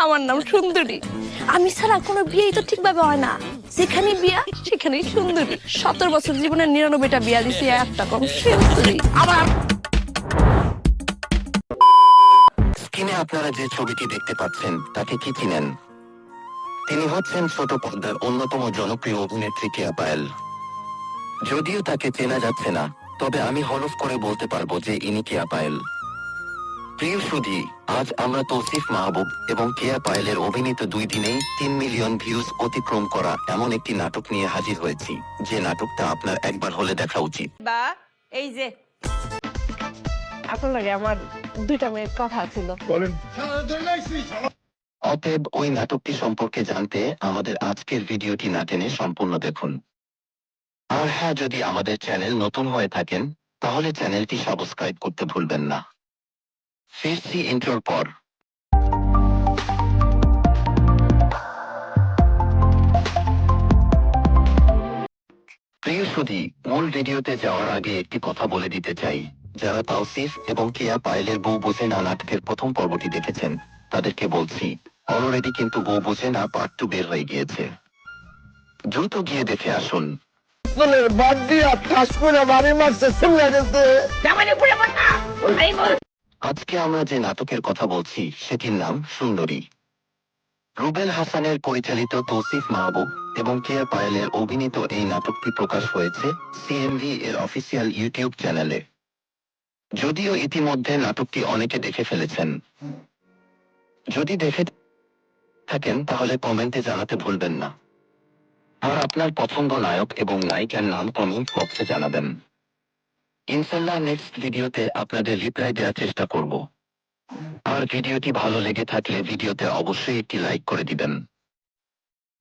আমার নাম সুন্দরী। আমি ছাড়া কোনো বিয়েই তো ঠিকভাবে হয় না। যেখানে বিয়া সেখানেই সুন্দরী। 17 বছর জীবনের 99টা বিয়া দিছি, একটা কম সুন্দরী। আবার স্ক্রিনে আপনারা যে ছবিটি দেখতে পাচ্ছেন তাকে কি চিনেন? তিনি হচ্ছেন ছোট পর্দার অন্যতম জনপ্রিয় অভিনেত্রী কেয়া পায়েল। যদিও তাকে চেনা যাচ্ছে না, তবে আমি হলফ করে বলতে পারবো যে ইনি কেয়া পায়েল। প্রিয় সুধী, আজ আমরা তৌসিফ মাহবুব এবং কেয়া পায়েলের অভিনীত 2 দিনেই 3 মিলিয়ন ভিউজ অতিক্রম করা এমন একটি নাটক নিয়ে হাজির হয়েছি, যে নাটকটা আপনার একবার হলে দেখা উচিত। বা এই যে আপনার লাগে আমার 2টা মিনিট কথা ছিল। অতএব ওই নাটকটি সম্পর্কে জানতে আমাদের আজকের ভিডিওটি না টেনে সম্পূর্ণ দেখুন। আর হ্যাঁ, যদি আমাদের চ্যানেল নতুন হয়ে থাকেন তাহলে চ্যানেলটি সাবস্ক্রাইব করতে ভুলবেন না। ফিরছি ইন্ট্রোর পর। প্রিয় সুধী, মূল ভিডিওতে যাওয়ার আগে একটি কথা বলে দিতে চাই। যারা তাওসিফ এবং কেয়া পায়েলের বউ বোঝে না নাটকের প্রথম পর্বটি দেখেছেন তাদেরকে বলছি, অলরেডি কিন্তু বউ বোঝে না পার্ট 2 বের হয়ে গিয়েছে। দ্রুত গিয়ে দেখে আসুন। বাদ দিয়া ঠাস করে বাড়ি মারছে সিমলা গেছে। আজকে আমরা যে নাটকের কথা বলছি সেটির নাম সুন্দরী। রুবেল হাসানের পরিচালিত তৌসিফ মাহবুব এবং কেয়া পায়েলের অভিনীত এই নাটকটি প্রকাশ হয়েছে সিএমভি এর অফিসিয়াল ইউটিউব চ্যানেলে। যদিও ইতিমধ্যে নাটকটি অনেকে দেখে ফেলেছেন। যদি দেখে থাকেন তাহলে কমেন্টে জানাতে ভুলবেন না। আর আপনার পছন্দ নায়ক এবং নায়িকার নাম কমেন্ট বক্সে জানাবেন। ইনশাল্লাহ নেক্সট ভিডিওতে আপনাদের রিপ্লাই দেওয়ার চেষ্টা করব। আর ভিডিওটি ভালো লেগে থাকলে ভিডিওতে অবশ্যই একটি লাইক করে দিবেন।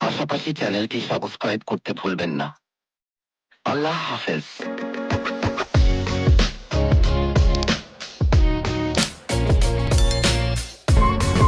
পাশাপাশি চ্যানেলটি সাবস্ক্রাইব করতে ভুলবেন না। আল্লাহ হাফেজ।